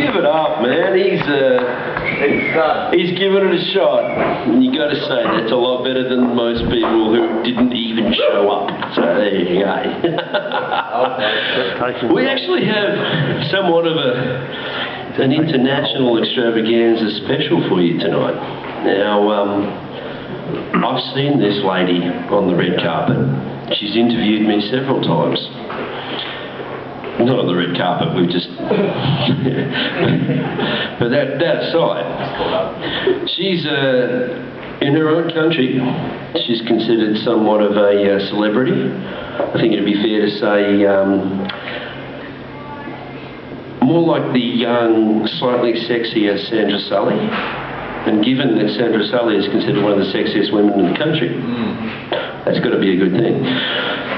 Give it up, man. He's given it a shot. And you got to say, that's a lot better than most people who didn't even show up. So there you go. We actually have somewhat of an international extravaganza special for you tonight. Now, I've seen this lady on the red carpet. She's interviewed me several times. Not on the red carpet, we just... but that aside, she's in her own country, she's considered somewhat of a celebrity. I think it'd be fair to say more like the young, slightly sexier Sandra Sully. And given that Sandra Sully is considered one of the sexiest women in the country, that's got to be a good thing.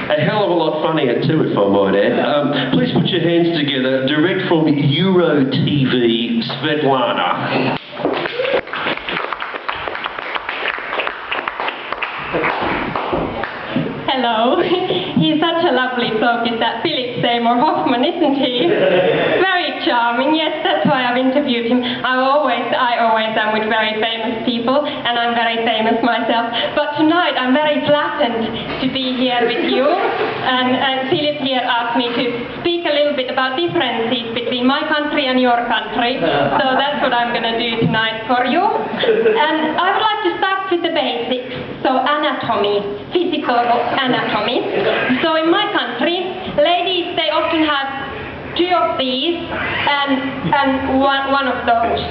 A hell of a lot funnier too, if I might add. Please put your hands together. Direct from Euro TV, Svetlana. Hello. He's such a lovely bloke, is that Philip Seymour Hoffman, isn't he? Very charming, yes, that's why I've interviewed him. I always am with very famous people, and I'm very famous myself. But tonight I'm very flattered to be here with you, and Philip here asked me to speak a little bit about differences between my country and your country. So that's what I'm going to do tonight for you. And I would like to start with the basics. So anatomy, physical anatomy. So in my country, ladies, they often have 2 of these and one of those.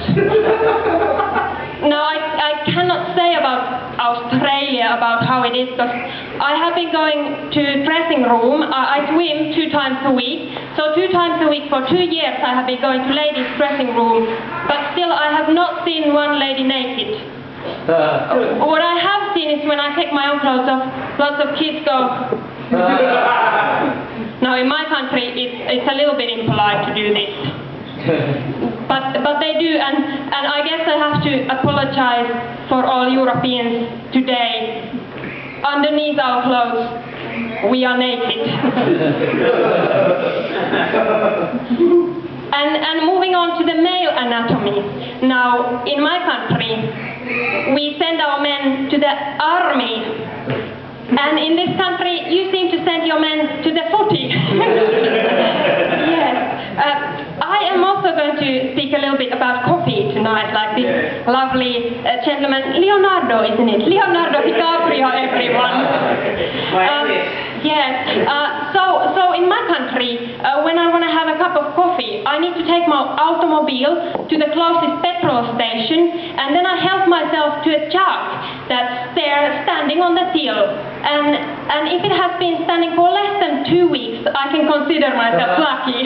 Now, I cannot say about Australia, about how it is, because I have been going to dressing room. I swim 2 times a week. So 2 times a week for 2 years I have been going to ladies' dressing room. But still, I have not seen one lady naked. What I have seen is when I take my own clothes off, lots of kids go... Now in my country it's a little bit impolite to do this. But they do, and I guess I have to apologize for all Europeans today. Underneath our clothes, we are naked. And moving on to the male anatomy. Now, in my country, we send our men to the army. And in this country, you seem to send your men to the footy. Yes. I am also going to speak a little bit about coffee tonight, like this lovely gentleman, Leonardo, isn't it? Leonardo DiCaprio, everyone. Yes. So in my country, when I want to have a cup of coffee, I need to take my automobile to the closest petrol station, and then I help myself to a jug that's there standing on the till. And if it has been standing for less than 2 weeks, I can consider myself lucky.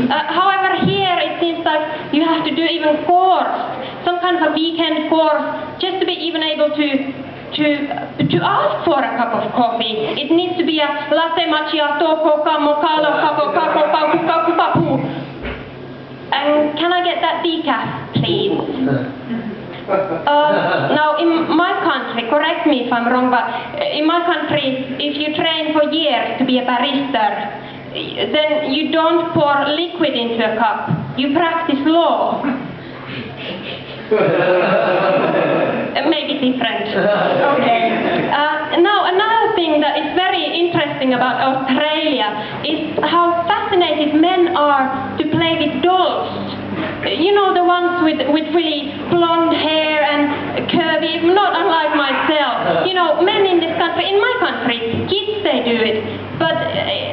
However, here it seems like you have to do even course, some kind of a weekend course, just to be even able to ask for a cup of coffee. It needs to be a latte macchiato, coca, mocalo, capo, capo, papu, papu, papu. And can I get that decaf, please? Now, in my country, correct me if I'm wrong, but in my country, if you train for years to be a barista, then you don't pour liquid into a cup. You practice law. Maybe different. Okay. Now, another thing that is very interesting about Australia is how fascinated men are to play with dolls. You know, the ones with really blonde hair and curvy, not unlike myself. You know, men in this country, in my country, kids, they do it. But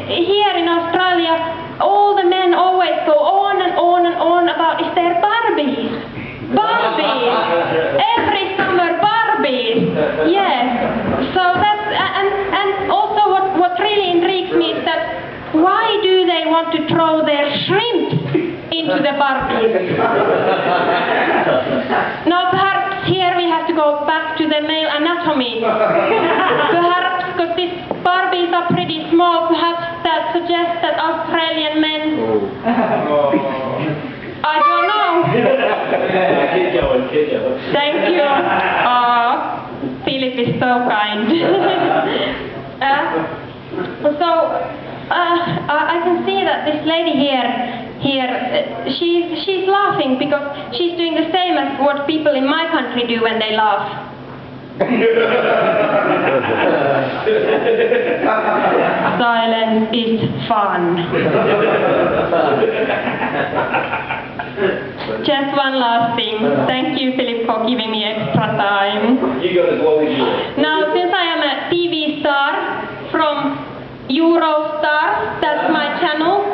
here in Australia, all the men always go on and on and on about, is there Barbies? Barbies! Every summer, Barbies! Yes. So that's, and also what really intrigues me is that why do they want to throw their shrimps into the Barbies? Now perhaps here we have to go back to the male anatomy. Perhaps because these Barbies are pretty small, perhaps that suggests that Australian men... I don't know. Keep going. Thank you. Philip is so kind. I can see that this lady here here, she's laughing because she's doing the same as what people in my country do when they laugh. Silence is fun. Just one last thing. Thank you, Philip, for giving me extra time. You got as long as you want. Now, since I am a TV star from Eurostars, that's my channel.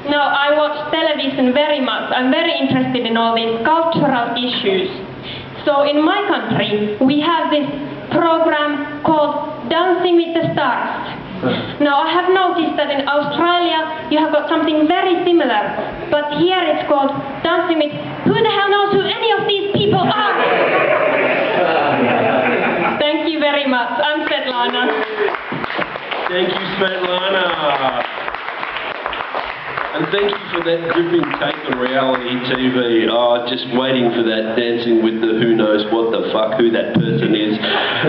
Now, I watch television very much. I'm very interested in all these cultural issues. So in my country, we have this program called Dancing with the Stars. Now, I have noticed that in Australia, you have got something very similar, but here it's called Dancing with... Who the hell knows who any of these people are? Thank you very much. I'm Svetlana. Thank you, Svetlana. And thank you for that gripping take on reality TV. Just waiting for that dancing with the who knows what the fuck, who that person is.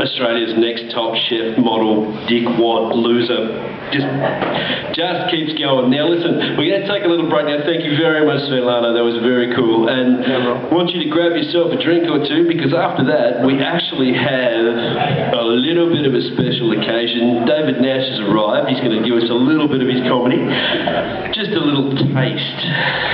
Australia's next top chef, model, dickwad, loser. Just keeps going. Now listen, we're going to take a little break now. Thank you very much, Svetlana. That was very cool. And I want you to grab yourself a drink or two, because after that, we actually have a little bit of a special occasion. David Nash has arrived. He's going to give us a little bit of his comedy. Just a little taste.